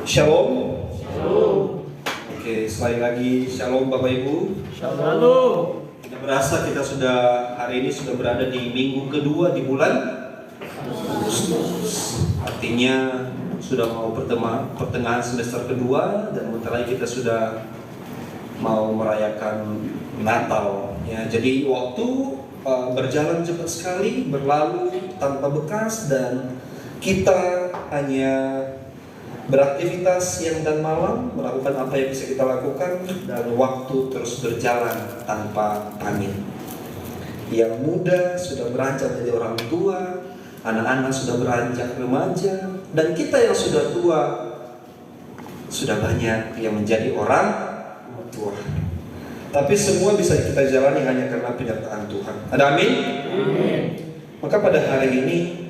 Shalom. Shalom. Oke, sekali lagi Shalom Bapak Ibu. Shalom. Kita berasa kita hari ini sudah berada di minggu kedua di bulan Agustus. Artinya sudah mau pertengahan semester kedua, dan bentar lagi kita sudah mau merayakan Natal. Ya, jadi waktu berjalan cepat sekali, berlalu tanpa bekas, dan kita hanya beraktivitas siang dan malam, melakukan apa yang bisa kita lakukan, dan waktu terus berjalan tanpa pamit. Yang muda sudah beranjak menjadi orang tua, anak-anak sudah beranjak remaja, dan kita yang sudah tua sudah banyak yang menjadi orang tua. Tapi semua bisa kita jalani hanya karena penyertaan Tuhan. Ada amin? Amin. Maka pada hari ini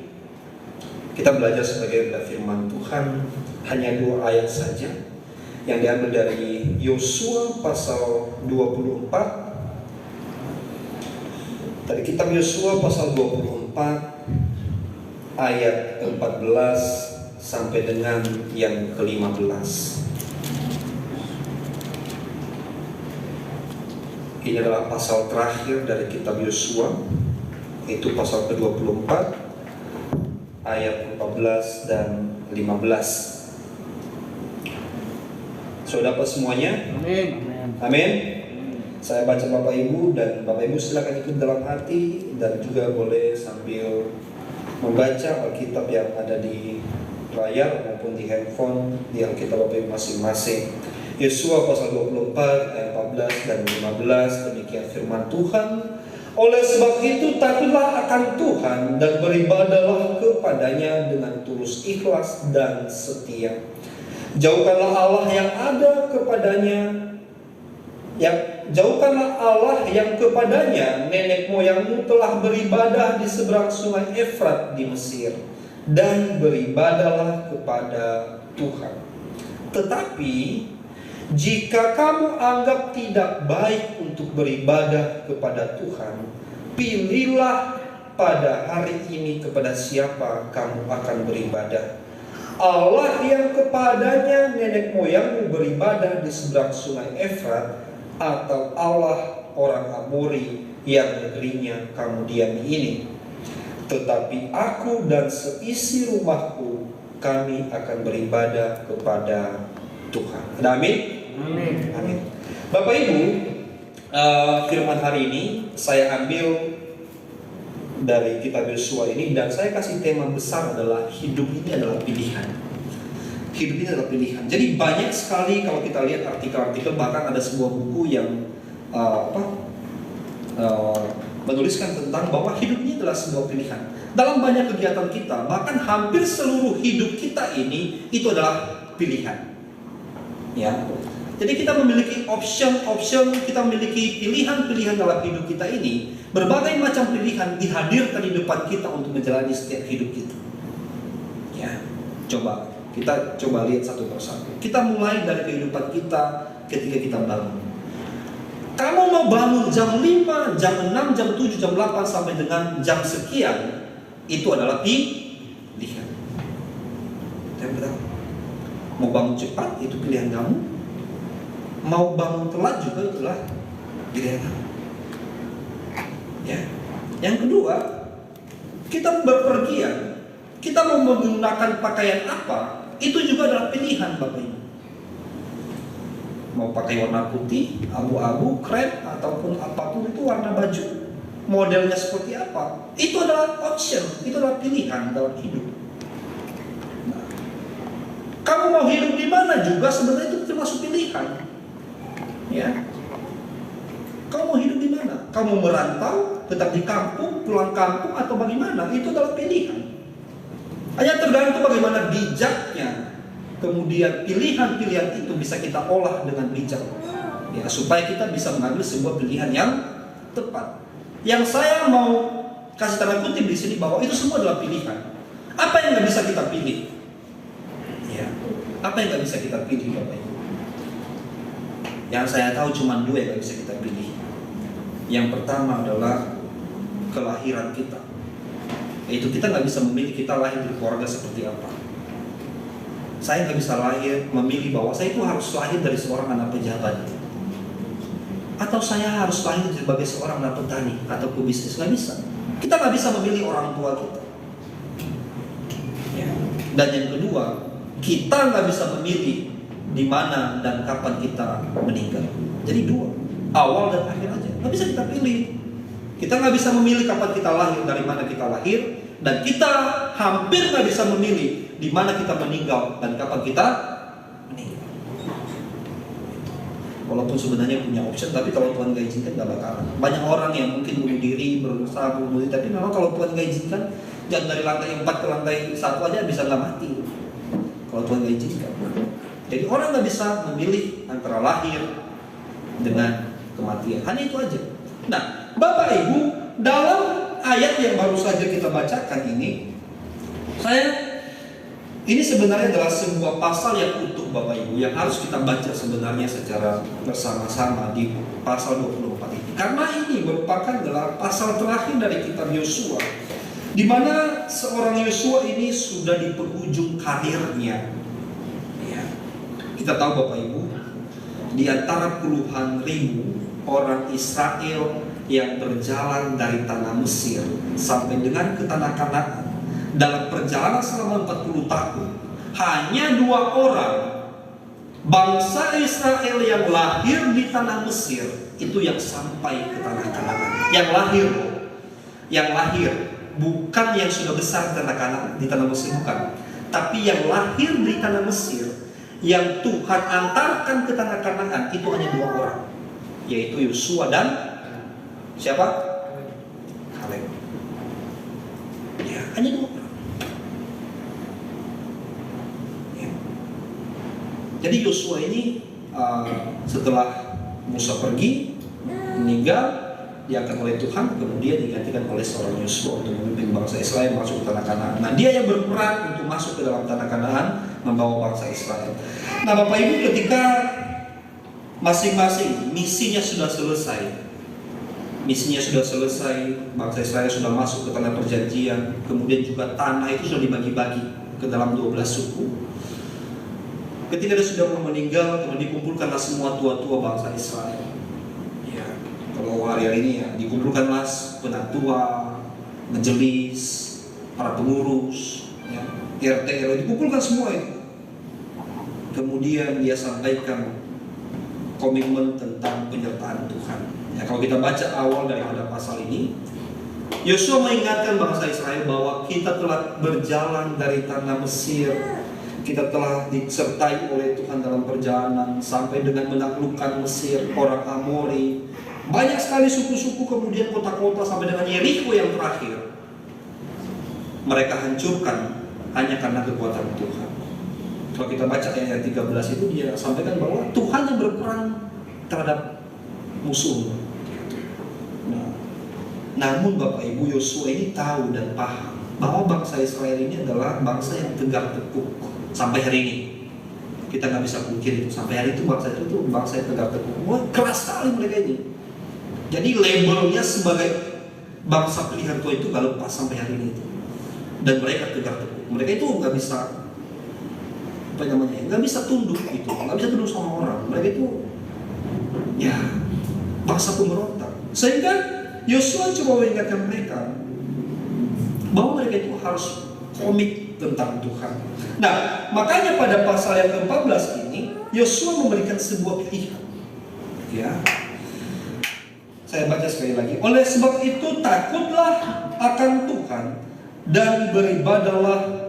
kita belajar sebagai firman Tuhan, hanya 2 ayat saja yang diambil dari Yosua pasal 24. Dari kitab Yosua pasal 24 ayat 14 sampai dengan yang ke-15. Ini adalah pasal terakhir dari kitab Yosua, itu pasal ke-24 ayat 14 dan 15. Sudah dapat semuanya? Amin. Amin. Saya baca Bapak Ibu, dan Bapak Ibu silakan ikut dalam hati, dan juga boleh sambil membaca Alkitab yang ada di layar maupun di handphone di Alkitab Bapak Ibu masing-masing. Yosua pasal 24 ayat 14 dan 15, demikian firman Tuhan. Oleh sebab itu takutlah akan Tuhan dan beribadahlah kepadanya dengan tulus ikhlas dan setia. Jauhkanlah Allah yang ada kepadanya, jauhkanlah Allah yang kepadanya nenek moyangmu telah beribadah di seberang sungai Efrat di Mesir, dan beribadahlah kepada Tuhan. Tetapi jika kamu anggap tidak baik untuk beribadah kepada Tuhan, pilihlah pada hari ini kepada siapa kamu akan beribadah. Allah yang kepadanya nenek moyangmu beribadah di seberang sungai Efrat, atau Allah orang Amori yang negerinya kamu diami ini. Tetapi aku dan seisi rumahku, kami akan beribadah kepada Tuhan. Amin. Amin. Amin. Bapak Ibu, firman hari ini saya ambil dari kitab Yosua ini, dan saya kasih tema besar adalah hidup ini adalah pilihan. Hidup ini adalah pilihan. Jadi banyak sekali kalau kita lihat artikel-artikel, bahkan ada sebuah buku yang menuliskan tentang bahwa hidup ini adalah sebuah pilihan. Dalam banyak kegiatan kita, bahkan hampir seluruh hidup kita ini itu adalah pilihan. Ya. Jadi kita memiliki option, kita memiliki pilihan-pilihan dalam hidup kita ini. Berbagai macam pilihan dihadirkan di depan kita untuk menjalani setiap hidup kita. Ya, kita coba lihat satu persatu. Kita mulai dari kehidupan kita ketika kita bangun. Kamu mau bangun jam 5, jam 6, jam 7, jam 8 sampai dengan jam sekian, itu adalah pilihan. Mau bangun cepat itu pilihan kamu. Mau bangun telat juga itulah pilihan kamu. Ya. Yang kedua, kita berpergian, kita mau menggunakan pakaian apa, itu juga adalah pilihan Bapak Ibu. Mau pakai warna putih, abu-abu, krem, ataupun apapun itu warna baju, modelnya seperti apa, itu adalah option, itu adalah pilihan dalam hidup. Nah, kamu mau hidup di mana juga sebenarnya itu termasuk pilihan. Ya, kamu mau hidup di mana? Kamu merantau, tetap di kampung, pulang kampung, atau bagaimana? Itu adalah pilihan. Hanya tergantung bagaimana bijaknya. Kemudian pilihan-pilihan itu bisa kita olah dengan bijak, ya, supaya kita bisa mengambil sebuah pilihan yang tepat. Yang saya mau kasih tanda kutip di sini bahwa itu semua adalah pilihan. Apa yang nggak bisa kita pilih? Ya, apa yang nggak bisa kita pilih, Bapak Ibu? Yang saya tahu cuma 2 yang gak bisa kita pilih. Yang pertama adalah kelahiran kita. Yaitu kita gak bisa memilih kita lahir di keluarga seperti apa. Saya nggak bisa memilih bahwa saya itu harus lahir dari seorang anak pejabat, atau saya harus lahir sebagai seorang anak petani atau pebisnis. Nggak bisa. Kita nggak bisa memilih orang tua kita. Ya. Dan yang kedua, kita nggak bisa memilih di mana dan kapan kita meninggal. Jadi dua, awal dan akhir aja. Nggak bisa kita pilih. Kita nggak bisa memilih kapan kita lahir, dari mana kita lahir, dan kita hampir nggak bisa memilih di mana kita meninggal dan kapan kita meninggal. Walaupun sebenarnya punya option, tapi kalau Tuhan nggak izinkan nggak bakalan. Banyak orang yang mungkin bunuh diri, berusaha bunuh diri, tapi memang kalau Tuhan nggak izinkan, jangan dari lantai 4 ke lantai 1 aja bisa nggak mati. Kalau Tuhan nggak izinkan. Jadi orang nggak bisa memilih antara lahir dengan kematian. Hanya itu aja. Nah, Bapak Ibu, dalam ayat yang baru saja kita bacakan ini, ini sebenarnya adalah sebuah pasal yang utuh Bapak Ibu, yang harus kita baca sebenarnya secara bersama-sama di pasal 24 ini. Karena ini merupakan adalah pasal terakhir dari kitab Yosua, di mana seorang Yosua ini sudah di penghujung karirnya. Ya. Kita tahu Bapak Ibu, di antara puluhan ribu orang Israel yang berjalan dari tanah Mesir sampai dengan ke tanah Kanaan, dalam perjalanan selama 40 tahun, hanya 2 orang bangsa Israel yang lahir di tanah Mesir itu yang sampai ke tanah Kanaan. Yang lahir, bukan yang sudah besar di tanah Kanaan, di tanah Mesir, bukan. Tapi yang lahir di tanah Mesir, yang Tuhan antarkan ke tanah Kanaan, itu hanya 2 orang, yaitu Yosua dan siapa? Kaleb. Ya, hanya 2 orang. Ya. Jadi Yosua ini setelah Musa pergi, meninggal, diangkat oleh Tuhan, kemudian digantikan oleh seorang Yosua untuk memimpin bangsa Israel masuk ke tanah Kanaan. Nah, dia yang berperan untuk masuk ke dalam tanah Kanaan, membawa bangsa Israel. Nah, Bapak Ibu, ketika masing-masing misinya sudah selesai, bangsa Israel sudah masuk ke tanah perjanjian, kemudian juga tanah itu sudah dibagi-bagi ke dalam 12 suku. Ketika dia sudah mau meninggal, kemudian dikumpulkanlah semua tua-tua bangsa Israel. Ya, kalau hari ini ya, dikumpulkanlah penatua, majelis, para pengurus, ya, RT RW, dikumpulkan semua itu. Kemudian dia sampaikan komitmen tentang penyertaan Tuhan. Ya, kalau kita baca awal daripada pasal ini, Yosua mengingatkan bangsa Israel bahwa kita telah berjalan dari tanah Mesir, kita telah disertai oleh Tuhan dalam perjalanan sampai dengan menaklukkan Mesir, orang Amori, banyak sekali suku-suku, kemudian kota-kota sampai dengan Yeriko yang terakhir. Mereka hancurkan hanya karena kekuatan Tuhan. Kalau kita baca ayat 13 itu, dia sampaikan bahwa Tuhan yang berperang terhadap musuh. Nah, namun Bapak Ibu, Yosua ini tahu dan paham bahwa bangsa Israel ini adalah bangsa yang tegak tekuh sampai hari ini. Kita nggak bisa pungkiri itu, sampai hari itu bangsa itu bangsa yang tegak tekuh. Wah, keras sekali mereka ini. Jadi labelnya sebagai bangsa pilihan Tuhan itu gak lepas sampai hari ini itu. Dan mereka tegak tekuh. Mereka itu nggak bisa nggak bisa tunduk gitu, nggak bisa tunduk sama orang. Mereka itu ya bangsa pemberontak. Sehingga Yosua coba mengingatkan mereka bahwa mereka itu harus komit tentang Tuhan. Nah, makanya pada pasal yang ke-14 ini Yosua memberikan sebuah pilihan. Ya, saya baca sekali lagi. Oleh sebab itu takutlah akan Tuhan dan beribadahlah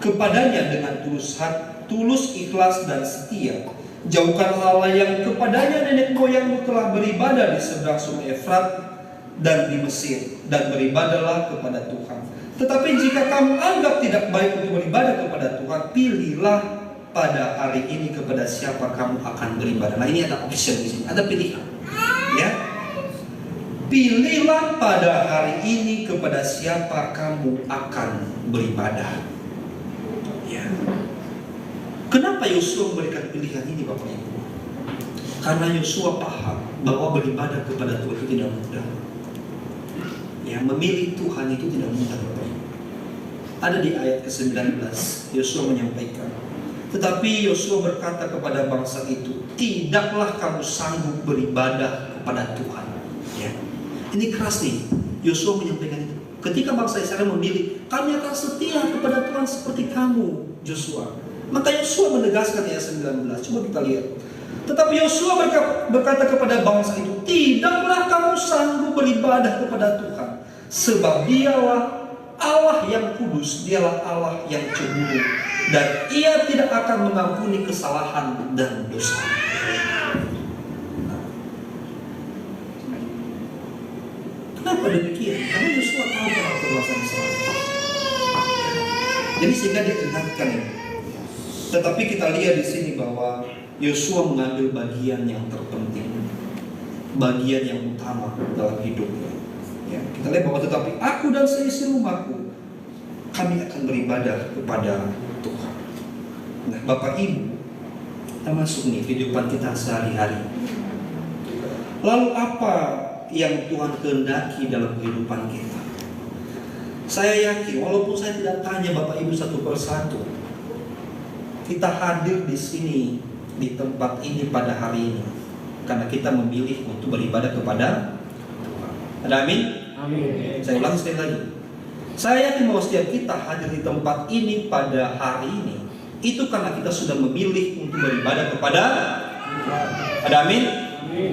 kepadanya dengan tulus, ikhlas dan setia. Jauhkan Allah yang kepadanya nenek moyangmu telah beribadah di seberang sungai Efrat dan di Mesir, dan beribadahlah kepada Tuhan. Tetapi jika kamu anggap tidak baik untuk beribadah kepada Tuhan, pilihlah pada hari ini kepada siapa kamu akan beribadah. Nah, ini ada option di sini, ada pilihan. Ya, pilihlah pada hari ini kepada siapa kamu akan beribadah. Ya. Kenapa Yosua memberikan pilihan ini, Bapak Ibu? Karena Yosua paham bahwa beribadah kepada Tuhan itu tidak mudah. Ya, memilih Tuhan itu tidak mudah, Bapak Ibu. Ada di ayat ke-19, Yosua menyampaikan, tetapi Yosua berkata kepada bangsa itu, tidaklah kamu sanggup beribadah kepada Tuhan. Ya. Ini keras nih, Yosua menyampaikan itu. Ketika bangsa Israel memilih, kami akan setia kepada Tuhan seperti kamu, Yosua. Maka Yosua menegaskan ayat 19, coba kita lihat. Tetapi Yosua berkata kepada bangsa itu, tidaklah kamu sanggup beribadah kepada Tuhan, sebab dialah Allah yang kudus, dialah Allah yang cemburu, dan Ia tidak akan mengampuni kesalahan dan dosa. Kenapa demikian? Karena Yosua tahu bahwa perbuatan salah. Jadi sehingga dia ingatkan ini. Tetapi kita lihat di sini bahwa Yosua mengambil bagian yang terpenting, bagian yang utama dalam hidupnya. Ya, kita lihat bahwa tetapi aku dan seisi rumahku, kami akan beribadah kepada Tuhan. Nah, Bapak Ibu, kita masuk nih kehidupan kita sehari-hari. Lalu apa yang Tuhan kehendaki dalam kehidupan kita? Saya yakin, walaupun saya tidak tanya Bapak Ibu satu persatu, kita hadir di sini, di tempat ini pada hari ini, karena kita memilih untuk beribadah kepada Tuhan. Ada amin? Amin. Saya ulang sekali lagi. Saya yakin bahwa setiap kita hadir di tempat ini pada hari ini, itu karena kita sudah memilih untuk beribadah kepada Tuhan. Ada amin? Amin.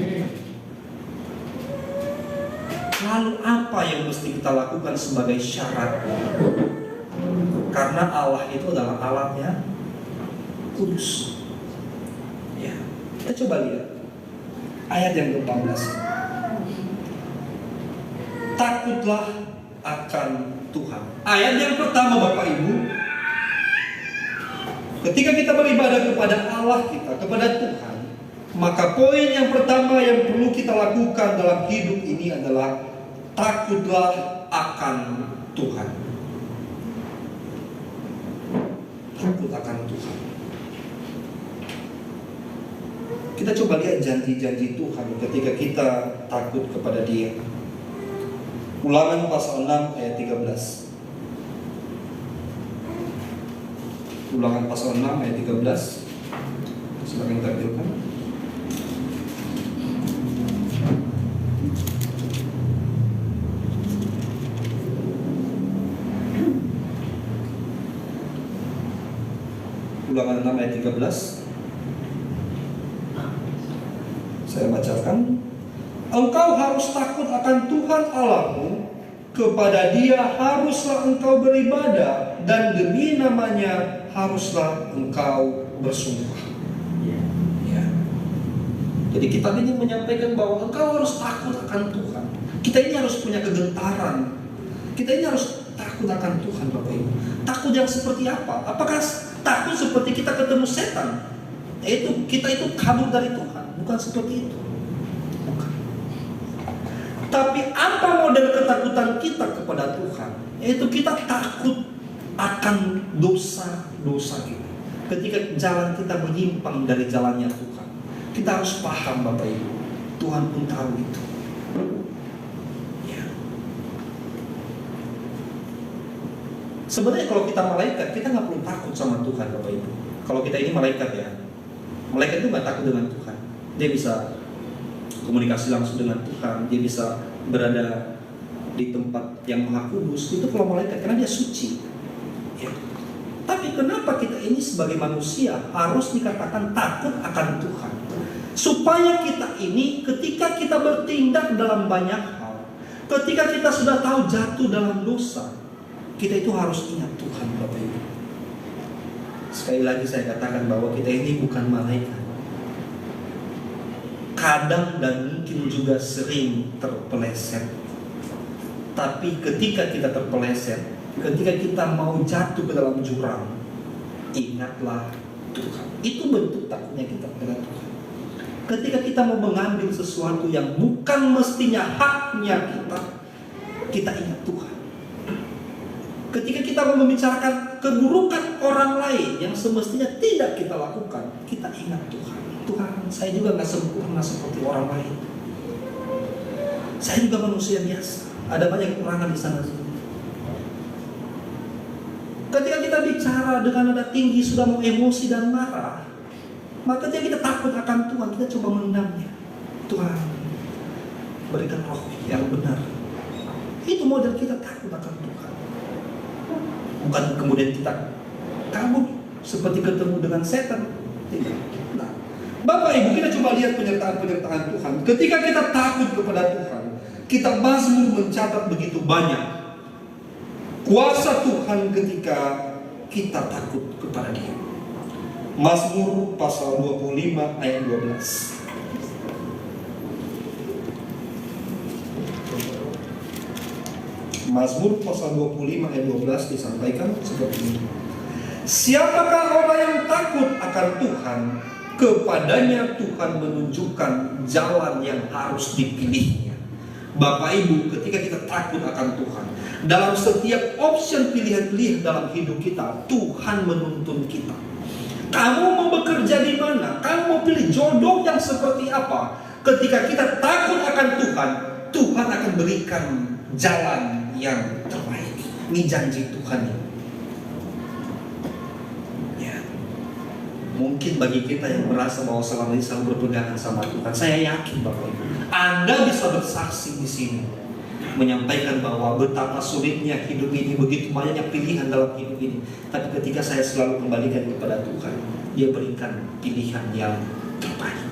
Lalu apa yang mesti kita lakukan sebagai syarat? Karena Allah itu adalah Allahnya kudus. Ya, kita coba lihat ayat yang ke-14. Takutlah akan Tuhan. Ayat yang pertama Bapak Ibu, ketika kita beribadah kepada Allah kita, kepada Tuhan, maka poin yang pertama yang perlu kita lakukan dalam hidup ini adalah takutlah akan Tuhan. Takut akan Tuhan. Kita coba lihat janji-janji Tuhan ketika kita takut kepada Dia. Ulangan pasal 6 ayat 13. Ulangan pasal 6 ayat 13. Silakan tampilkan. Ulangan 6 ayat 13. Saya bacakan. Engkau harus takut akan Tuhan Allahmu, kepada Dia haruslah engkau beribadah, dan demi namanya haruslah engkau bersumpah. Ya. Jadi kita ini menyampaikan bahwa engkau harus takut akan Tuhan. Kita ini harus punya kegentaran. Kita ini harus takut akan Tuhan, Bapak Ibu. Takut yang seperti apa? Apakah takut seperti kita ketemu setan? Yaitu kita itu kabur dari Tuhan. Bukan seperti itu. Bukan. Tapi apa model ketakutan kita kepada Tuhan? Yaitu kita takut akan dosa-dosa kita. Ketika jalan kita menyimpang dari jalannya Tuhan, kita harus paham Bapak Ibu, Tuhan pun tahu itu. Ya. Sebenarnya kalau kita malaikat, kita nggak perlu takut sama Tuhan Bapak Ibu. Kalau kita ini malaikat ya, malaikat itu nggak takut dengan Tuhan. Dia bisa komunikasi langsung dengan Tuhan, dia bisa berada di tempat yang maha kudus. Itu kalau malaikat, karena dia suci. Ya. Tapi kenapa kita ini sebagai manusia harus dikatakan takut akan Tuhan? Supaya kita ini ketika kita bertindak dalam banyak hal, ketika kita sudah tahu jatuh dalam dosa, kita itu harus ingat Tuhan Bapak Ibu. Sekali lagi saya katakan bahwa kita ini bukan malaikat. Kadang dan mungkin juga sering terpeleset. Tapi ketika kita terpeleset, ketika kita mau jatuh ke dalam jurang, ingatlah Tuhan. Itu bentuk takutnya kita kepada Tuhan. Ketika kita mau mengambil sesuatu yang bukan mestinya haknya kita ingat Tuhan. Ketika kita mau membicarakan keburukan orang lain yang semestinya tidak kita lakukan, kita ingat Tuhan. Tuhan, saya juga nggak sempurna seperti orang lain. Saya juga manusia biasa. Ada banyak kekurangan di sana sini. berbicara dengan nada tinggi, sudah mau emosi dan marah, maka ketika kita takut akan Tuhan, kita coba menendamnya. Tuhan, berikan roh yang benar. Itu model kita takut akan Tuhan. Bukan kemudian kita kabur seperti ketemu dengan setan. Tidak. Nah, Bapak Ibu, kita coba lihat penyertaan Tuhan. Ketika kita takut kepada Tuhan, kita Mazmur mencatat begitu banyak kuasa Tuhan ketika kita takut kepada Dia. Mazmur pasal 25 ayat 12. Mazmur pasal 25 ayat 12 disampaikan seperti ini. Siapakah orang yang takut akan Tuhan? Kepadanya Tuhan menunjukkan jalan yang harus dipilihnya. Bapak Ibu, ketika kita takut akan Tuhan, dalam setiap option pilihan-pilihan dalam hidup kita, Tuhan menuntun kita. Kamu mau bekerja di mana? Kamu mau pilih jodoh yang seperti apa? Ketika kita takut akan Tuhan, Tuhan akan berikan jalan yang terbaik. Ini janji Tuhan. Ya. Mungkin bagi kita yang merasa bahwa selama ini selalu berpegangan sama Tuhan, saya yakin Bapak Ibu, Anda bisa bersaksi di sini, menyampaikan bahwa betapa sulitnya hidup ini, begitu banyaknya pilihan dalam hidup ini. Tapi ketika saya selalu kembalikan kepada Tuhan, Dia berikan pilihan yang terbaik.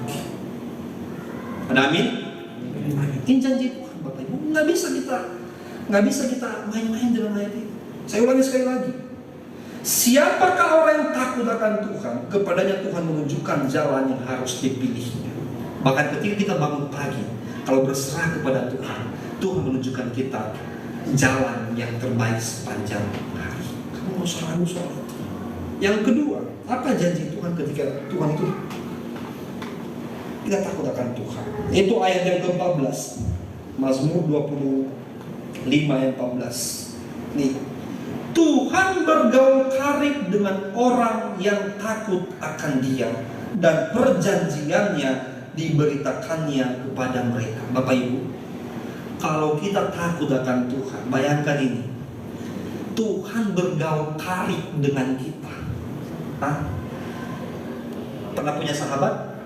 Ada amin? Ini janji Tuhan Bapak Ibu. Nggak bisa kita main-main dengan ayat ini. Saya ulangi sekali lagi. Siapakah orang yang takut akan Tuhan? Kepadanya Tuhan menunjukkan jalan yang harus dipilihnya. Bahkan ketika kita bangun pagi, kalau berserah kepada Tuhan, Tuhan menunjukkan kita jalan yang terbaik sepanjang hari. Kamu mau ragu soal itu. Yang kedua, apa janji Tuhan ketika Tuhan itu kita takut akan Tuhan? Itu ayat yang ke-14, Mazmur 25 ayat 14. Nih, Tuhan bergaul karib dengan orang yang takut akan Dia, dan perjanjiannya diberitakannya kepada mereka. Bapak Ibu, kalau kita takut akan Tuhan, bayangkan ini, Tuhan bergaul karib dengan kita. Hah? Pernah punya sahabat?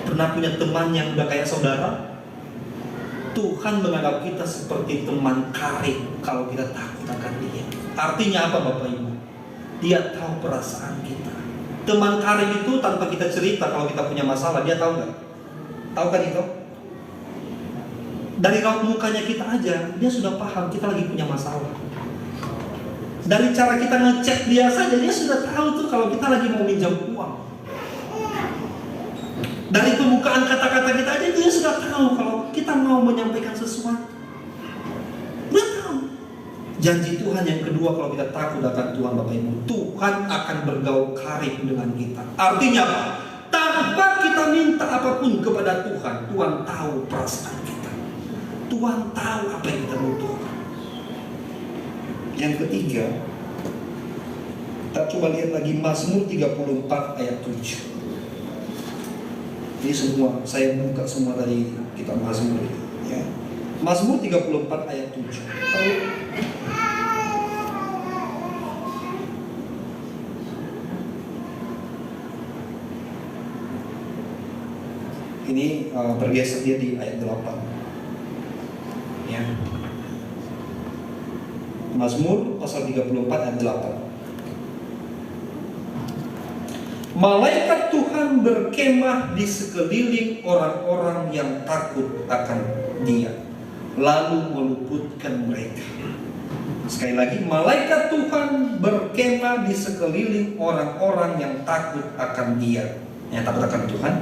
Pernah punya teman yang udah kayak saudara? Tuhan menganggap kita seperti teman karib kalau kita takut akan Dia. Artinya apa Bapak Ibu? Dia tahu perasaan kita. Teman karib itu tanpa kita cerita kalau kita punya masalah, dia tahu nggak? Tahu kan itu? Dari raut mukanya kita aja, dia sudah paham kita lagi punya masalah. Dari cara kita ngecek dia saja, dia sudah tahu tuh kalau kita lagi mau minjam uang. Dari pembukaan kata-kata kita aja, dia sudah tahu kalau kita mau menyampaikan sesuatu. Dia tahu. Janji Tuhan yang kedua kalau kita takut akan Tuhan Bapak Ibu, Tuhan akan bergaul karib dengan kita. Artinya apa? Tanpa kita minta apapun kepada Tuhan, Tuhan tahu perasaan kita. Tuhan tahu apa yang kita butuhkan. Yang ketiga, kita coba lihat lagi Mazmur 34 ayat 7. Ini semua, saya buka semua tadi kita Mazmur ini, ya. Mazmur 34 ayat 7. Lalu, ini bergeser dia di ayat 8. Ya. Mazmur pasal 34 ayat 8. Malaikat Tuhan berkemah di sekeliling orang-orang yang takut akan Dia, lalu meluputkan mereka. Sekali lagi, malaikat Tuhan berkemah di sekeliling orang-orang yang takut akan Dia, yang takut akan Tuhan,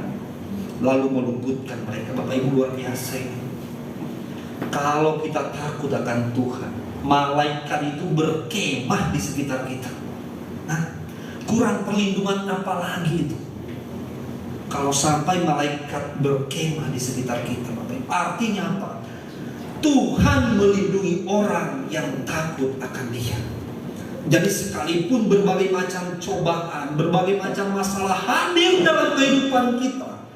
lalu meluputkan mereka. Bapak Ibu, luar biasa ini. Kalau kita takut akan Tuhan, malaikat itu berkemah di sekitar kita. Nah, kurang perlindungan apa lagi itu? Kalau sampai malaikat berkemah di sekitar kita, Bapak. Artinya apa? Tuhan melindungi orang yang takut akan Dia. Jadi sekalipun berbagai macam cobaan, berbagai macam masalah hadir dalam kehidupan kita,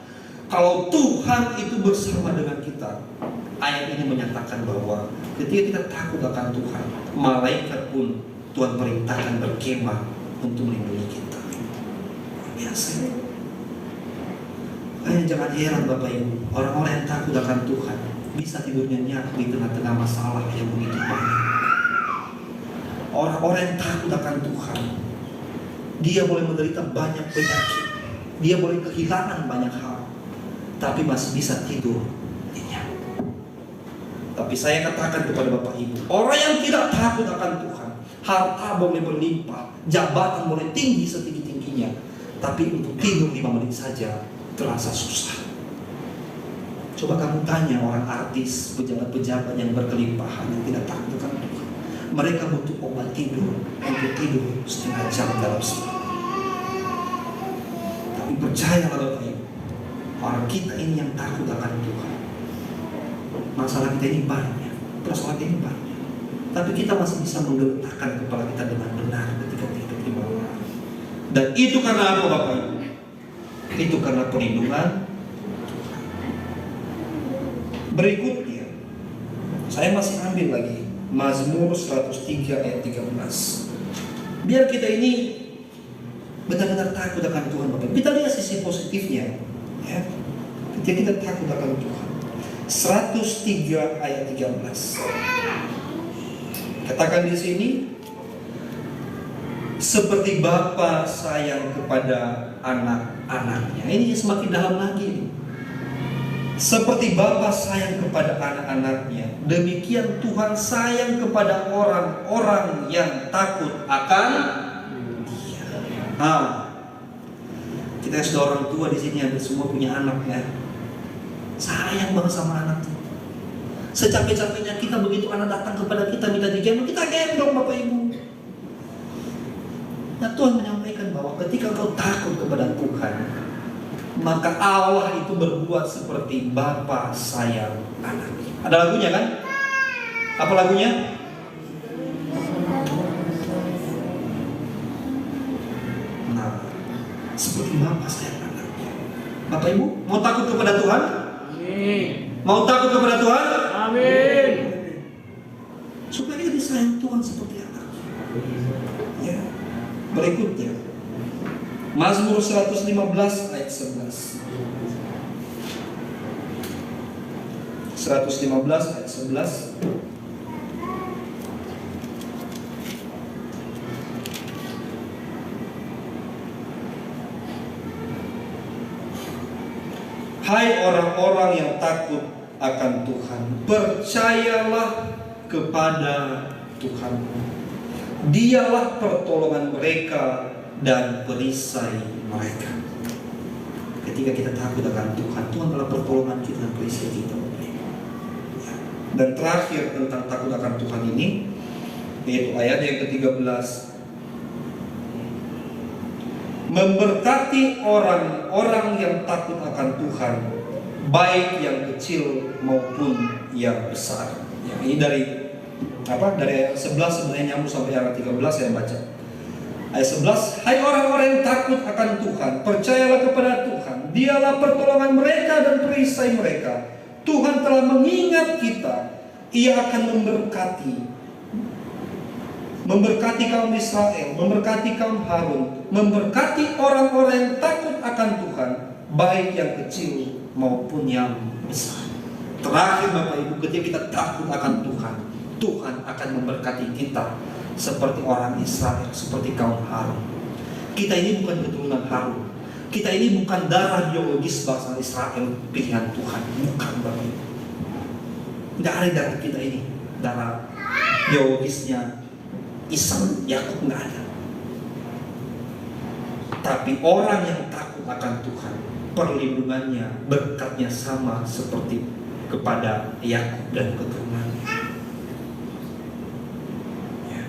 kalau Tuhan itu bersama dengan kita, ayat ini menyatakan bahwa ketika kita takut akan Tuhan, malaikat pun Tuhan perintahkan berkemah untuk melindungi kita. Biasa. Jangan heran Bapak Ibu, orang-orang yang takut akan Tuhan bisa tidurnya nyenyak di tengah-tengah masalah yang begitu banyak. Orang-orang yang takut akan Tuhan, dia boleh menderita banyak penyakit, dia boleh kehilangan banyak hal, tapi masih bisa tidur nyenyak. Tapi saya katakan kepada Bapak Ibu, orang yang tidak takut akan Tuhan, harta boleh berlimpah, jabatan boleh tinggi setinggi-tingginya, tapi untuk tidur 5 menit saja terasa susah. Coba kamu tanya orang artis, pejabat-pejabat yang berkelimpahan yang tidak takut akan Tuhan, mereka butuh obat tidur untuk tidur setengah jam dalam sehari. Tapi percayalah Bapak Ibu, orang kita ini yang takut akan Tuhan, masalah kita ini banyak, persoalan ini banyak, tapi kita masih bisa menggerakkan kepala kita dengan benar ketika tidur di malam hari. Dan itu karena apa Bapak Ibu? Itu karena perlindungan Tuhan. Berikutnya, saya masih ambil lagi Mazmur 103 ayat 13. Biar kita ini benar-benar takut akan Tuhan Bapak. Kita lihat sisi positifnya, ya. Ketika kita takut akan Tuhan. 103 ayat 13. Katakan di sini, seperti bapa sayang kepada anak-anaknya. Ini semakin dalam lagi. Seperti bapa sayang kepada anak-anaknya, demikian Tuhan sayang kepada orang-orang yang takut akan Dia. Kita sudah orang tua di sini, hampir semua punya anak ya. Sayang banget sama anak tuh. Secapek-capeknya kita begitu anak datang kepada kita minta digendong, kita gendong Bapak Ibu. Nah Tuhan menyampaikan bahwa ketika kau takut kepada Tuhan, maka Allah itu berbuat seperti bapa sayang anak. Ada lagunya kan? Apa lagunya? Nah, seperti bapa sayang anaknya. Bapak Ibu, mau takut kepada Tuhan? Amin. Mau takut kepada Tuhan? Amin. Supaya kita disayang Tuhan seperti anak. Ya. Berikutnya, Mazmur 115 ayat 11. 115 ayat 11. Hai orang-orang yang takut akan Tuhan, percayalah kepada Tuhan. Dialah pertolongan mereka dan perisai mereka. Ketika kita takut akan Tuhan, Tuhan adalah pertolongan kita dan perisai kita. Dan terakhir tentang takut akan Tuhan ini, yaitu ayat yang ke-13. Memberkati orang-orang yang takut akan Tuhan, baik yang kecil maupun yang besar. Ya, ini dari ayat 11 sebenarnya nyambung sampai ayat 13 saya baca. Ayat 11, hai orang-orang yang takut akan Tuhan, percayalah kepada Tuhan. Dialah pertolongan mereka dan perisai mereka. Tuhan telah mengingat kita. Ia akan memberkati kaum Israel, memberkati kaum Harun, memberkati orang-orang yang takut akan Tuhan, baik yang kecil maupun yang besar. Terakhir Bapak Ibu, ketika kita takut akan Tuhan, Tuhan akan memberkati kita seperti orang Israel, seperti kaum Harun. Kita ini bukan keturunan Harun. Kita ini bukan darah biologis bangsa Israel pilihan Tuhan. Bukan Bapak Ibu. Tidak ada darah kita ini, darah biologisnya Ishak, Yakub, nggak ada. Tapi orang yang takut akan Tuhan, perlindungannya, berkatnya sama seperti kepada Yakub dan keturunannya. Ya.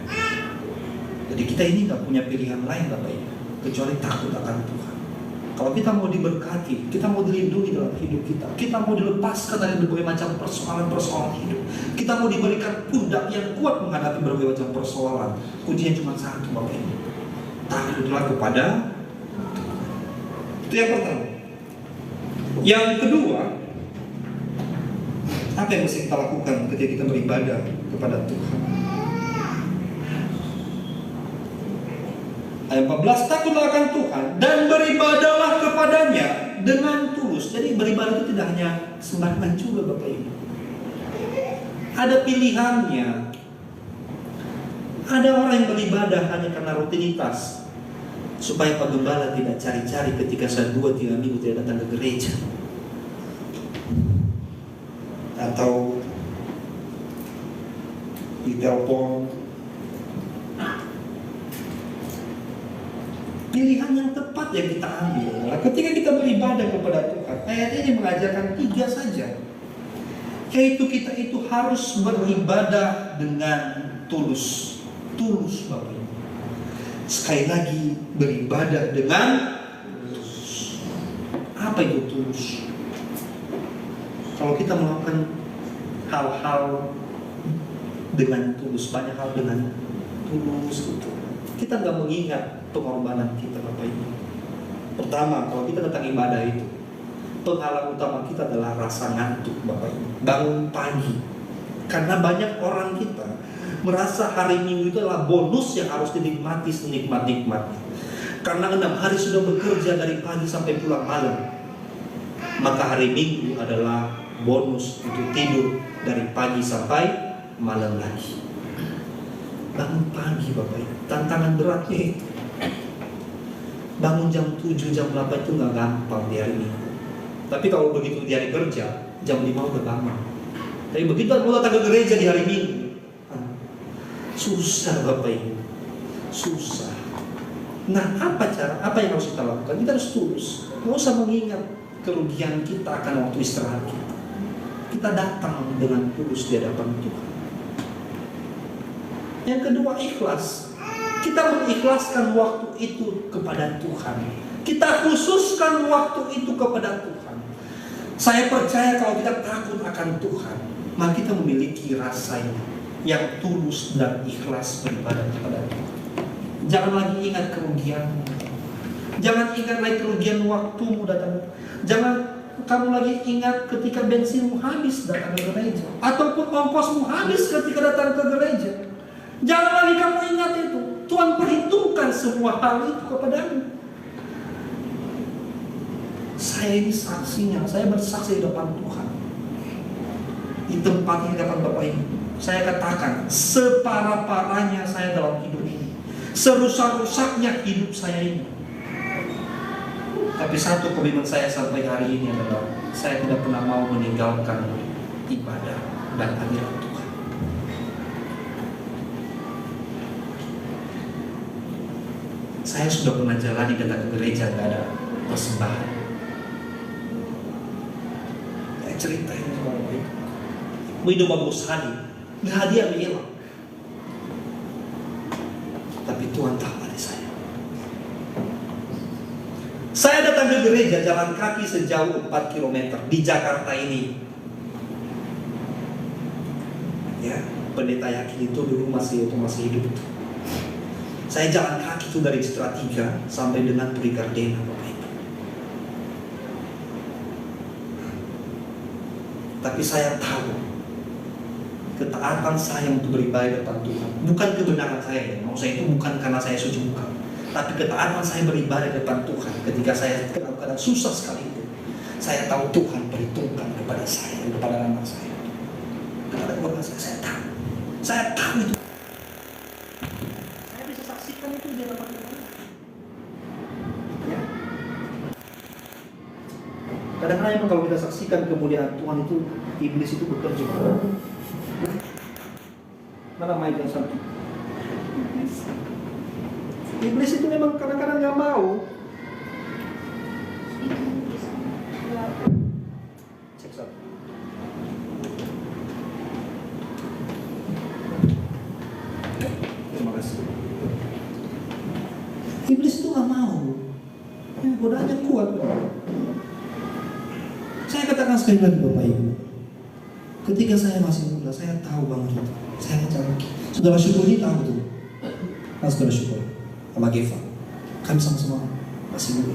Jadi kita ini nggak punya pilihan lain Bapak Ibu, kecuali takut akan Tuhan. Kalau kita mau diberkati, kita mau dilindungi dalam hidup kita, kita mau dilepaskan dari berbagai macam persoalan-persoalan hidup, kita mau diberikan pundak yang kuat menghadapi berbagai macam persoalan, kuncinya cuma satu Bapak Ibu, takutlah kepada Tuhan. Itu yang pertama. Yang kedua, apa yang mesti kita lakukan ketika kita beribadah kepada Tuhan? Ayat 14, takutlah akan Tuhan dan beribadahlah kepadanya dengan tulus. Jadi beribadah itu tidak hanya sembarangan juga Bapak Ibu. Ada pilihannya. Ada orang yang beribadah hanya karena rutinitas, supaya Pak Gembala tidak cari-cari ketika saya 2-3 minggu tidak datang ke gereja. Atau ditelepon. Pilihan yang tepat yang kita ambil adalah ketika kita beribadah kepada Tuhan. Ayat ini mengajarkan 3 saja, yaitu kita itu harus beribadah dengan tulus. Tulus Bapak Ibu. Sekali lagi, beribadah dengan tulus. Apa itu tulus? Kalau kita melakukan hal-hal dengan tulus, banyak hal dengan tulus itu, kita nggak mengingat pengorbanan kita Bapak Ibu. Pertama, kalau kita datang ibadah itu, penghalang utama kita adalah rasa ngantuk Bapak Ibu. Bangun pagi. Karena banyak orang kita merasa hari Minggu itu adalah bonus yang harus dinikmati senikmat-nikmatnya. Karena 6 hari sudah bekerja dari pagi sampai pulang malam, maka hari Minggu adalah bonus untuk tidur dari pagi sampai malam lagi. Bangun pagi Bapak Ibu, tantangan beratnya itu. Bangun jam 7, jam 8 itu gak gampang di hari Minggu. Tapi kalau begitu di hari kerja, jam 5 udah bangun. Tapi begitu mau datang ke gereja di hari Minggu, susah Bapak Ibu, susah. Nah, apa yang harus kita lakukan? Kita harus tulus. Nggak usah mengingat kerugian kita akan waktu istirahat kita. Kita datang dengan tulus di hadapan Tuhan. Yang kedua, ikhlas. Kita mengikhlaskan waktu itu kepada Tuhan. Kita khususkan waktu itu kepada Tuhan. Saya percaya kalau kita takut akan Tuhan, maka kita memiliki rasa yang tulus dan ikhlas beribadah kepada Tuhan. Jangan lagi ingat kerugianmu. Jangan ingat lagi kerugian waktumu datang. Jangan kamu lagi ingat ketika bensinmu habis datang ke gereja, ataupun ongkosmu habis ketika datang ke gereja. Jangan lagi kamu ingat itu. Tuhan perhitungkan semua hal itu kepadamu. Saya ini saksinya. Saya bersaksi di depan Tuhan. Di tempat ini depan Bapak Ibu, saya katakan, separah-parahnya saya dalam hidup ini, serusak-rusaknya hidup saya ini, tapi satu komitmen saya sampai hari ini adalah saya tidak pernah mau meninggalkan ibadah dan hadirat Tuhan. Saya sudah pernah jalani datang ke gereja tidak ada persembahan. Saya cerita ini sama Bapak Ibu. Minum bagus hadi, nggak hadiah hilang. Tapi Tuhan tahu hati saya. Saya datang ke gereja jalan kaki sejauh 4 km di Jakarta ini. Ya, pendeta yakin itu dulu masih hidup. Saya jalan kaki itu dari Citra 3 sampai dengan Puri Gardena, Bapak Ibu. Tapi saya tahu ketaatan saya untuk beribadah depan Tuhan bukan kebenaran saya ya. Maksud saya itu bukan karena saya suci, bukan. Tapi ketaatan saya beribadah depan Tuhan ketika saya dalam keadaan susah sekali itu, saya tahu Tuhan perhitungkan kepada saya, kepada anak saya, kepada keluarga saya tahu. Saya tahu itu. Saya bisa saksikan itu di hadapan Tuhan. Ya. Kadang-kadang kalau kita saksikan kemuliaan Tuhan itu, iblis itu bekerja. Mana main yang satu? Iblis itu memang kadang-kadang nggak mau. Cek satu. Terima kasih. Iblis itu nggak mau. Ya, godaannya kuat. Saya katakan sekali lagi Bapak Ibu. Ketika saya masih muda, saya tahu banget itu. Saya mencari. Saudara Syukur ini tahu tuh. Saudara Syukur sama Geva, kami sama-sama masih muda.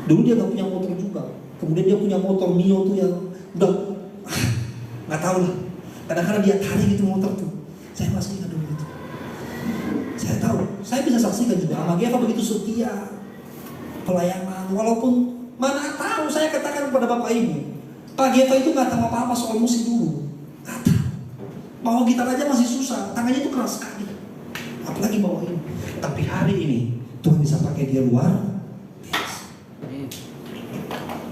Dulu dia nggak punya motor juga. Kemudian dia punya motor Mio tuh yang udah nggak tahu lah. Kadang-kadang dia tarik gitu motor tuh. Saya masih ingat dulu itu. Saya tahu Saya bisa saksikan juga, Mama Geva begitu setia pelayanan, walaupun mana tahu, saya katakan kepada Bapak Ibu, Pak Geva itu nggak tahu apa-apa soal musik dulu, nggak tahu. Bawa gitar aja masih susah, tangannya itu keras sekali, apalagi bawa ini. Tapi hari ini Tuhan bisa pakai dia luar biasa.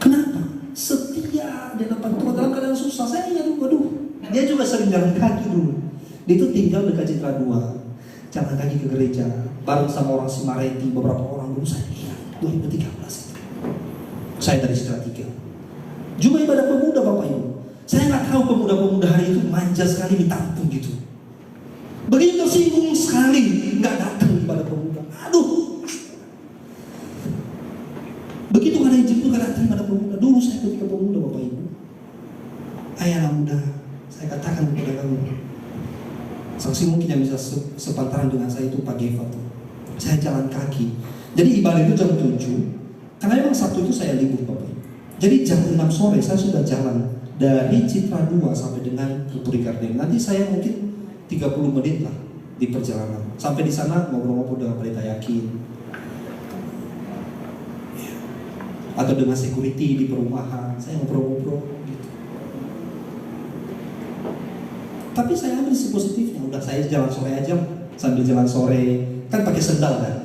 Kenapa? Setia di depan Tuhan dalam keadaan susah. Saya ingat, waduh, dia juga sering jalan kaki dulu. Dia itu tinggal dekat Citra 2, jalan kaki ke gereja bareng sama orang Simareti, beberapa orang dulu. Saya ingat 2013 itu. Saya dari Citra 3 juga ibadah pemuda, Bapak Ibu. Saya nggak tahu pemuda-pemuda hari itu manja sekali ditampung gitu. Begitu tersinggung sekali nggak datang ibadah pemuda. Aduh. Begitu ada yang jemput nggak datang ibadah pemuda. Dulu saya ketika pemuda, Bapak Ibu, ayah anak muda, saya katakan kepada kamu, saksi mungkin yang bisa sepantaran dengan saya itu Pak Geva tuh. Saya jalan kaki. Jadi ibadah itu jam 7. Karena memang Sabtu itu saya libur, Bapak Ibu. Jadi jam 6 sore saya sudah jalan dari Citra 2 sampai dengan Putri Garden. Nanti saya mungkin 30 menit lah di perjalanan. Sampai di sana ngobrol-ngobrol dengan Pendeta Yakin. Atau dengan security di perumahan, saya ngobrol-ngobrol gitu. Tapi saya ambil si positifnya, udah saya jalan sore aja, sambil jalan sore, kan pakai sendal kan.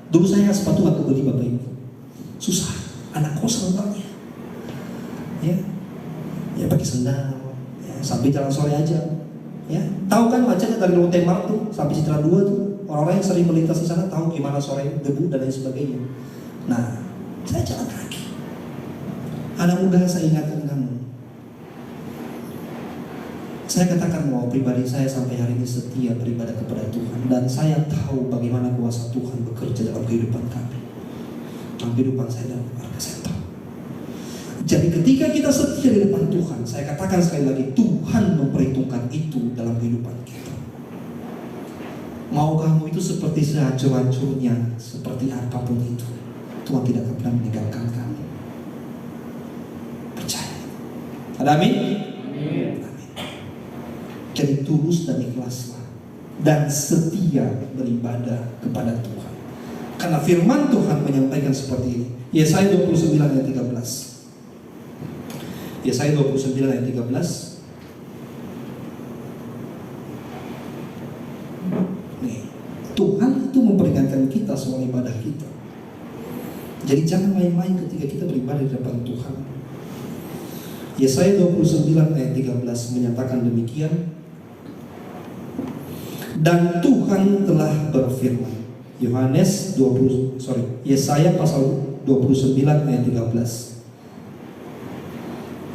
Dulu saya sepatu waktu beli, Bapak Ibu, susah, anak kos sendalnya, ya pakai sendal, ya, sambil jalan sore aja, ya. Tahu kan macetnya dari Lotte Mart tuh sampai Citra 2 tuh, orang-orang yang sering melintas di sana tahu gimana sore debu dan lain sebagainya. Nah, saya jalan kaki. Anak muda, saya ingatkan kamu. Saya katakan bahwa pribadi saya sampai hari ini setia beribadah kepada Tuhan, dan saya tahu bagaimana kuasa Tuhan bekerja dalam kehidupan kami, dalam kehidupan saya dan keluarga saya tahu. Jadi ketika kita setia di depan Tuhan, saya katakan sekali lagi, Tuhan memperhitungkan itu dalam kehidupan kita. Mau kamu itu seperti sehancur-hancurnya, seperti apapun itu, Tuhan tidak akan pernah meninggalkan kamu. Percaya. Ada amin? Amin. Jadi tulus dan ikhlaslah dan setia beribadah kepada Tuhan. Karena firman Tuhan menyampaikan seperti ini. Yesaya 29 ayat 13. Yesaya 29 ayat 13. Nih, Tuhan itu memperingatkan kita soal ibadah kita. Jadi jangan main-main ketika kita beribadah di depan Tuhan. Yesaya 29 ayat 13 menyatakan demikian. Dan Tuhan telah berfirman. Yesaya pasal 29 ayat 13.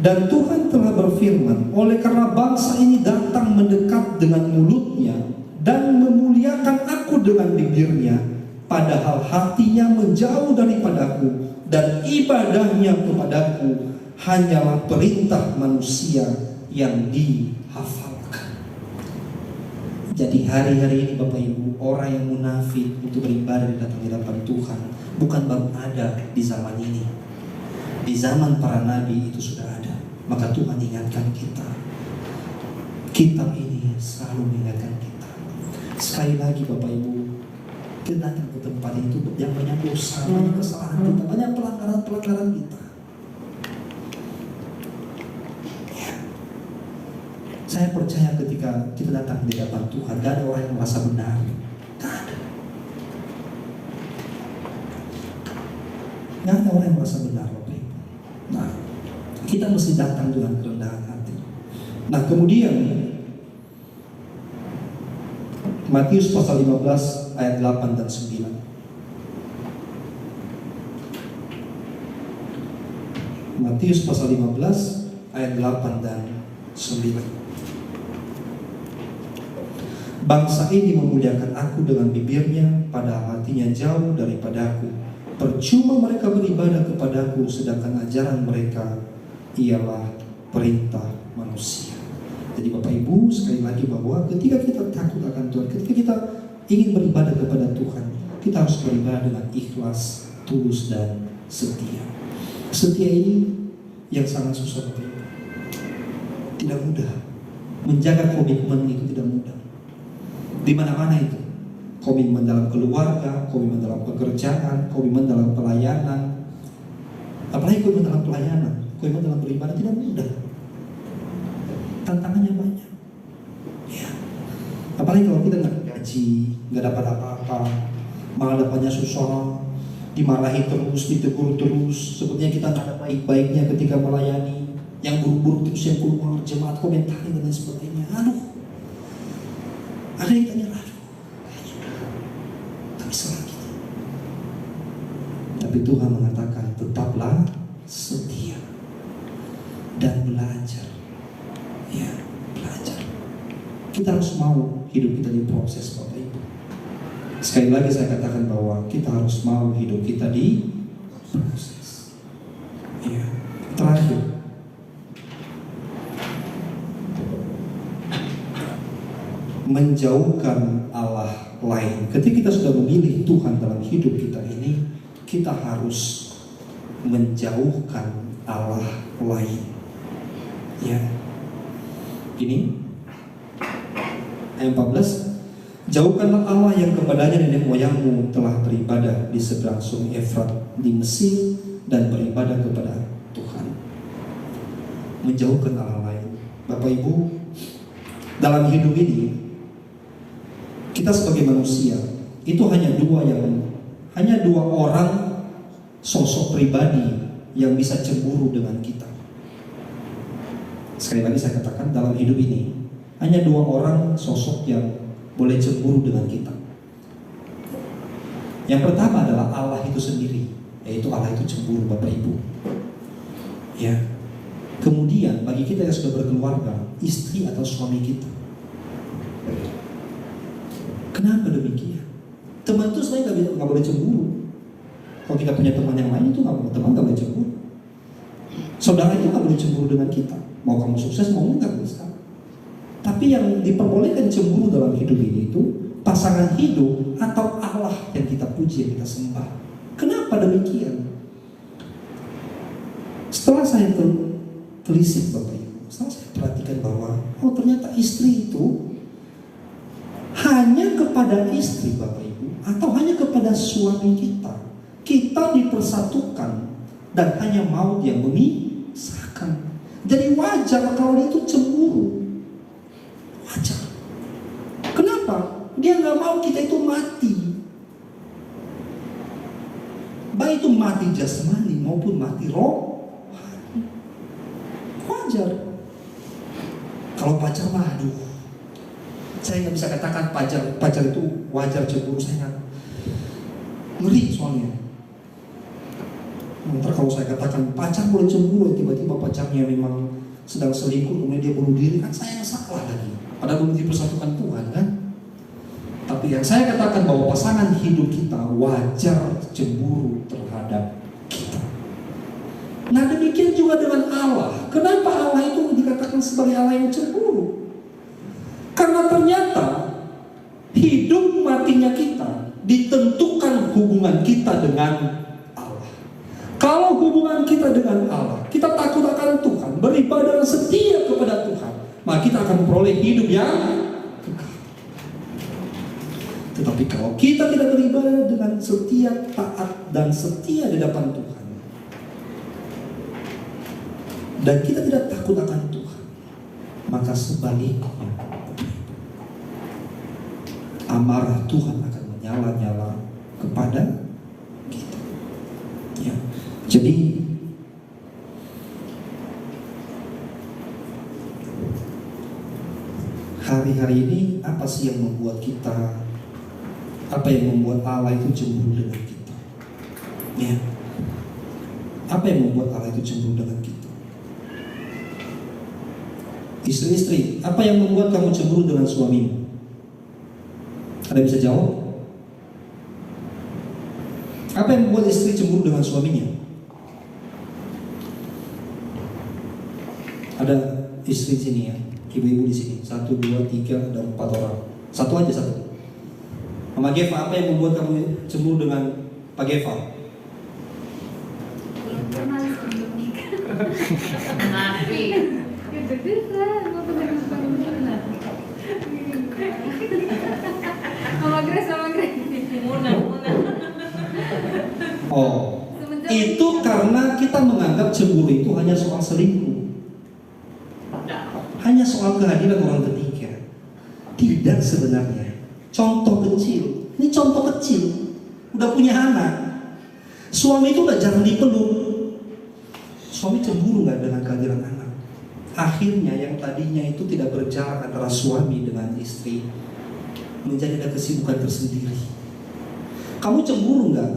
Dan Tuhan telah berfirman, oleh karena bangsa ini datang mendekat dengan mulutnya dan memuliakan aku dengan bibirnya, padahal hatinya menjauh daripadaku dan ibadahnya kepadaku hanyalah perintah manusia yang dihafalkan. Jadi hari-hari ini Bapak Ibu, orang yang munafik untuk beribadah di hadapan Tuhan bukan baru ada di zaman ini. Di zaman para nabi itu sudah ada. Maka Tuhan ingatkan kita. Kitab ini selalu mengingatkan kita. Sekali lagi Bapak Ibu, kita datang ke tempat itu yang banyak dosa, banyak kesalahan kita, banyak pelanggaran kita. Saya percaya ketika kita datang di hadapan Tuhan, gak ada orang yang merasa benar. Gak ada. Gak ada orang yang merasa benar, Bapak Ibu. Nah, kita mesti datang dengan kerendahan hati. Nah, kemudian Matius pasal 15 ayat 8 dan 9. Matius pasal 15 ayat 8 dan 9. Bangsa ini memuliakan aku dengan bibirnya, padahal hatinya jauh daripadaku. Percuma mereka beribadah kepadaku, sedangkan ajaran mereka ialah perintah manusia. Jadi Bapak Ibu, sekali lagi bahwa ketika kita takut akan Tuhan, ketika kita ingin beribadah kepada Tuhan, kita harus beribadah dengan ikhlas, tulus dan setia. Setia ini yang sangat susah Bapak Ibu. Tidak mudah. Menjaga komitmen itu tidak mudah. Di mana-mana itu komitmen dalam keluarga, komitmen dalam pekerjaan, komitmen dalam pelayanan. Apalagi komitmen dalam pelayanan, komitmen dalam beribadah tidak mudah. Tantangannya banyak. Ya. Apalagi kalau kita nggak gaji, nggak dapat apa-apa, malah dapatnya susah, dimarahi terus, ditegur terus. Sepertinya kita nggak ada baik-baiknya ketika melayani. Yang buruk-buruk terus yang keluar, jemaat komentari dan lain sebagainya. Aduh, ada yang tanya, aduh, tapi salah kita. Tapi Tuhan mengatakan tetaplah setia dan belajar. Ya, belajar. Kita harus mau hidup kita diproses, Bapak Ibu. Sekali lagi saya katakan bahwa kita harus mau hidup kita diproses. Ya, terakhir. Menjauhkan Allah lain. Ketika kita sudah memilih Tuhan dalam hidup kita ini, kita harus menjauhkan Allah lain. Ya. Ini ayat 14. Jauhkanlah Allah yang kepadanya nenek moyangmu telah beribadah di seberang sungai Efrat di Mesir dan beribadah kepada Tuhan. Menjauhkan Allah lain. Bapak Ibu, dalam hidup ini kita sebagai manusia itu hanya dua orang sosok pribadi yang bisa cemburu dengan kita. Sekali lagi saya katakan, dalam hidup ini hanya dua orang sosok yang boleh cemburu dengan kita. Yang pertama adalah Allah itu sendiri, yaitu Allah itu cemburu, Bapak Ibu. Ya. Kemudian bagi kita yang sudah berkeluarga, istri atau suami kita. Kenapa demikian? Teman itu sebenarnya nggak boleh cemburu. Kalau kita punya teman yang lain itu teman nggak boleh cemburu. Saudara itu nggak boleh cemburu dengan kita. Mau kamu sukses mau nggak bisa. Tapi yang diperbolehkan cemburu dalam hidup ini itu pasangan hidup atau Allah yang kita puji, yang kita sembah. Kenapa demikian? Setelah saya telisik, Bapak Ibu, setelah saya perhatikan bahwa ternyata istri itu hanya kepada istri, Bapak Ibu, atau hanya kepada suami kita dipersatukan dan hanya maut yang memisahkan. Jadi wajar kalau dia itu cemburu. Wajar. Kenapa? Dia nggak mau kita itu mati. Baik itu mati jasmani maupun mati rohani. Wajar. Kalau pacar mah, aduh, saya nggak bisa katakan pacar itu wajar cemburu, saya nggak ngeri soalnya. Ntar kalau saya katakan pacar boleh cemburu, tiba-tiba pacarnya memang sedang selingkuh, kemudian dia bunuh diri, kan saya yang salah lagi. Padahal belum dipersatukan Tuhan kan. Tapi yang saya katakan bahwa pasangan hidup kita wajar cemburu terhadap kita. Nah demikian juga dengan Allah. Kenapa Allah itu dikatakan sebagai Allah yang cemburu? Karena ternyata hidup matinya kita ditentukan hubungan kita dengan Allah. Kalau hubungan kita dengan Allah, kita takut akan Tuhan, beribadah dan setia kepada Tuhan, maka kita akan memperoleh hidup yang kekal. Tetapi kalau kita tidak beribadah dengan setia, taat dan setia di depan Tuhan, dan kita tidak takut akan Tuhan, maka sebaliknya amarah Tuhan akan menyala-nyala kepada kita. Ya. Jadi hari-hari ini apa sih yang membuat kita, apa yang membuat Allah itu cemburu dengan kita? Ya. Apa yang membuat Allah itu cemburu dengan kita? Istri-istri, apa yang membuat kamu cemburu dengan suamimu? Ada yang bisa jawab? Apa yang membuat istri cemburu dengan suaminya? Ada istri di sini ya, ibu-ibu di sini. 1, 2, 3, ada 4 orang. Satu aja satu. Mama Geva, apa yang membuat kamu cemburu dengan Pak Geva? Nafi. Mama Grace. Oh, itu karena kita menganggap cemburu itu hanya soal selingkuh, hanya soal kehadiran orang ketiga. Tidak sebenarnya. Contoh kecil, ini contoh kecil, udah punya anak, suami itu udah jarang dipeluk, suami cemburu nggak dengan kehadiran anak. Akhirnya yang tadinya itu tidak berjalan antara suami dengan istri menjadi ada kesibukan tersendiri. Kamu cemburu nggak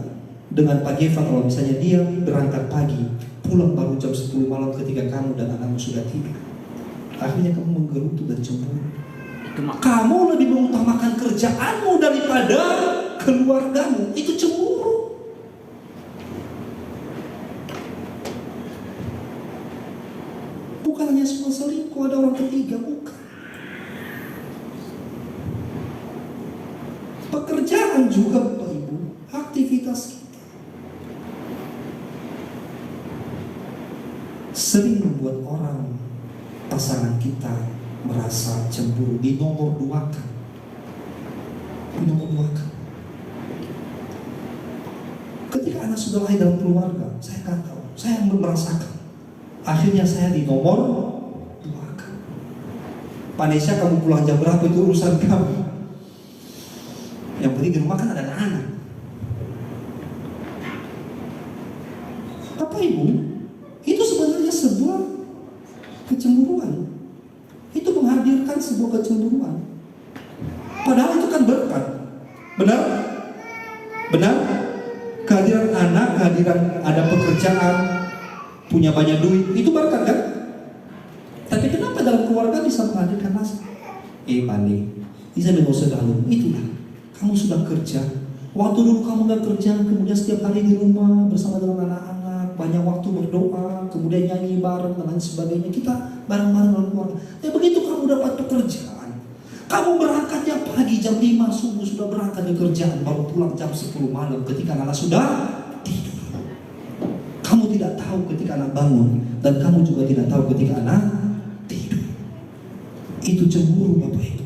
dengan Pak Geva kalau misalnya dia berangkat pagi, pulang baru jam 10 malam ketika kamu dan anakmu sudah tidur? Akhirnya kamu menggerutu dan cemburu. Kamu lebih mengutamakan kerjaanmu daripada keluargamu. Itu cemburu. Bukan hanya soal selingkuh, ada orang ketiga, bukan. Pekerjaan juga Bapak Ibu, aktivitas kita sering membuat orang, pasangan kita merasa cemburu, dinomor duakan. Ketika anak sudah lahir dalam keluarga, saya kan tahu, saya merasakan. Akhirnya saya dinomor duakan. Panesha, kamu pulang jam berapa itu urusan kamu. Yang penting di rumah kan ada anak. Bapak Ibu, itu sebenarnya sebuah kecemburuan. Itu menghadirkan sebuah kecemburuan. Padahal itu kan berkat. Benar? Benar? Kehadiran anak, kehadiran ada pekerjaan, punya banyak duit, itu berkat kan? Tapi kenapa dalam keluarga bisa menghadirkan rasa? Pani, bisa dengan saudaramu, itulah. Kamu sudah kerja. Waktu dulu kamu gak kerja, kemudian setiap hari di rumah bersama dengan anak-anak, banyak waktu berdoa, kemudian nyanyi bareng dan lain sebagainya. Kita bareng-bareng dalam keluarga. Begitu kamu dapat pekerjaan, kamu berangkatnya pagi jam 5 subuh sudah berangkat ke kerjaan, baru pulang jam 10 malam ketika anak sudah tidur. Kamu tidak tahu ketika anak bangun, dan kamu juga tidak tahu ketika anak tidur. Itu cemburu Bapak Ibu,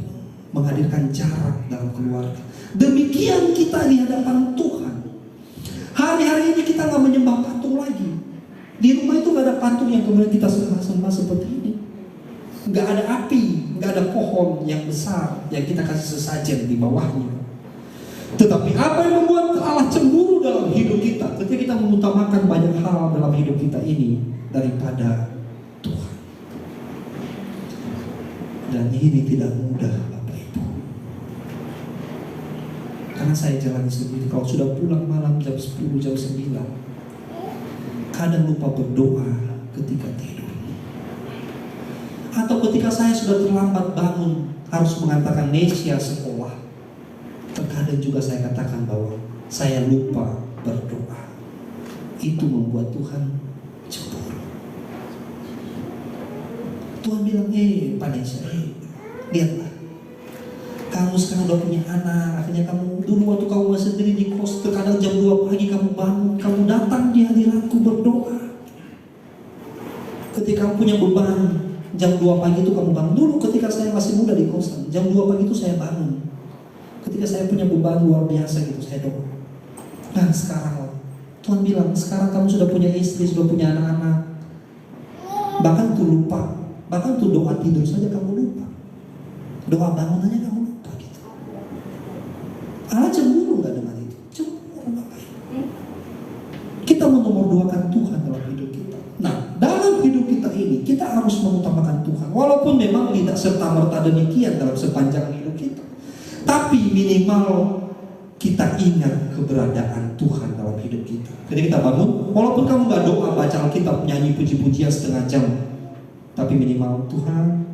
menghadirkan jarak dalam keluarga. Demikian kita di hadapan Tuhan. Hari-hari ini kita gak menyembah patung lagi. Di rumah itu gak ada patung yang kemudian kita sembah seperti ini. Gak ada api, gak ada pohon yang besar yang kita kasih sesajen di bawahnya. Tetapi apa yang membuat Allah cemburu dalam hidup kita? Ketika kita mengutamakan banyak hal dalam hidup kita ini daripada Tuhan. Dan ini tidak mudah Bapak Ibu. Karena saya jalani sendiri. Kalau sudah pulang malam jam 10, jam 9, kadang lupa berdoa ketika tidur. Atau ketika saya sudah terlambat bangun, harus mengantarkan Nesya sekolah, terkadang juga saya katakan bahwa saya lupa berdoa. Itu membuat Tuhan cemburu. Tuhan bilang, Pak Nesya, lihatlah, kamu sekarang udah punya anak. Akhirnya kamu, dulu waktu kamu masih sendiri di kos, terkadang jam 2 pagi kamu bangun, kamu datang di hadiratku berdoa. Ketika kamu punya beban, jam 2 pagi itu kamu bangun. Dulu ketika saya masih muda di kosan, jam 2 pagi itu saya bangun. Ketika saya punya beban luar biasa gitu, saya doa. Nah sekarang Tuhan bilang, sekarang kamu sudah punya istri, sudah punya anak-anak, bahkan tuh lupa, bahkan tuh doa tidur saja kamu lupa, doa bangun aja kamu lupa gitu. Allah cemburu gak dengan itu? Cemburu Bapak Ibu. Kita menomorduakan Tuhan dalam hidup kita. Nah, dalam hidup kita ini kita harus mengutamakan Tuhan. Walaupun memang tidak serta-merta demikian dalam sepanjang hidup kita, tapi minimal kita ingat keberadaan Tuhan dalam hidup kita. Ketika kita bangun, walaupun kamu gak doa, baca Alkitab, nyanyi puji-pujian setengah jam, tapi minimal, Tuhan,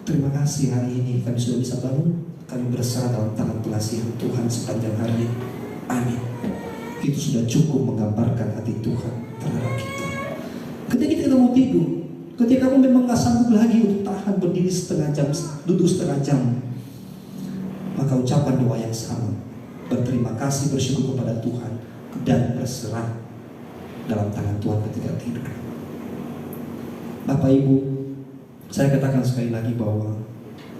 terima kasih hari ini kami sudah bisa bangun. Kami berserah dalam tangan pengasihan Tuhan sepanjang hari ini. Amin. Itu sudah cukup menggambarkan hati Tuhan terhadap kita. Ketika kita mau tidur, ketika kamu memang gak sanggup lagi untuk tahan berdiri setengah jam, duduk setengah jam, maka ucapan doa yang sama, berterima kasih, bersyukur kepada Tuhan, dan berserah dalam tangan Tuhan ketika tidur. Bapak Ibu, saya katakan sekali lagi bahwa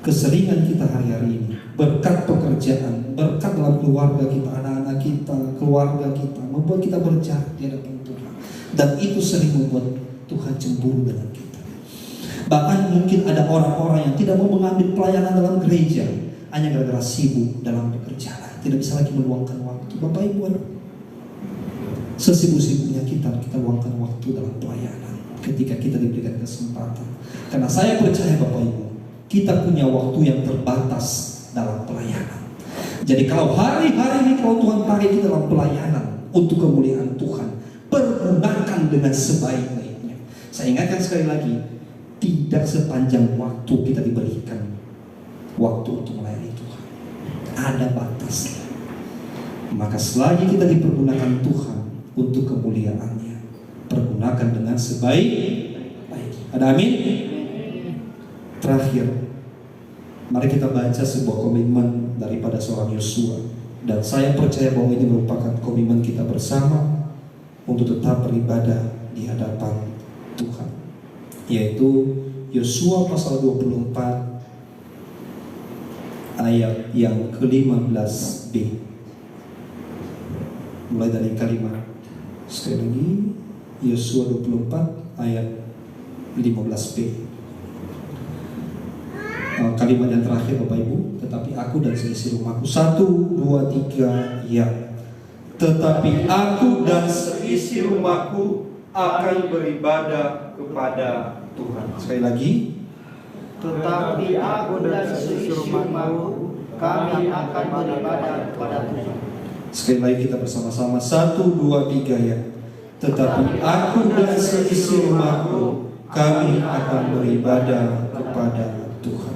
keseringan kita hari-hari ini, berkat pekerjaan, berkat dalam keluarga kita, anak-anak anak-anak kita, keluarga kita, membuat kita berjarak di hadapan Tuhan. Dan itu sering membuat Tuhan cemburu dengan kita. Bahkan mungkin ada orang-orang yang tidak mau mengambil pelayanan dalam gereja hanya gara-gara sibuk dalam pekerjaan, tidak bisa lagi meluangkan waktu. Bapak Ibu, sesibuk-sibuknya kita luangkan waktu dalam pelayanan ketika kita diberikan kesempatan. Karena saya percaya Bapak Ibu, kita punya waktu yang terbatas dalam pelayanan. Jadi kalau hari-hari ini kalau Tuhan pakai kita dalam pelayanan untuk kemuliaan Tuhan, pergunakan dengan sebaik-baiknya. Saya ingatkan sekali lagi, tidak sepanjang waktu kita diberikan waktu untuk melayani Tuhan, ada batasnya. Maka selagi kita dipergunakan Tuhan untuk kemuliaan-Nya, pergunakan dengan sebaik-baiknya. Ada amin? Terakhir, mari kita baca sebuah komitmen daripada seorang Yosua. Dan saya percaya bahwa ini merupakan komitmen kita bersama untuk tetap beribadah di hadapan Tuhan, yaitu Yosua pasal 24 ayat yang ke-15b. Mulai dari kalimat, sekali lagi, Yosua 24 ayat 15b. Kalimat yang terakhir Bapak Ibu, tetapi aku dan seisi rumahku. 1, 2, 3, ya. Tetapi aku dan seisi rumahku akan beribadah kepada Tuhan. Sekali lagi, Tetapi aku dan seisi rumahku, kami akan beribadah kepada Tuhan. sekali lagi kita bersama-sama. 1, 2, 3, ya. Tetapi aku dan seisi rumahku, kami akan beribadah kepada Tuhan.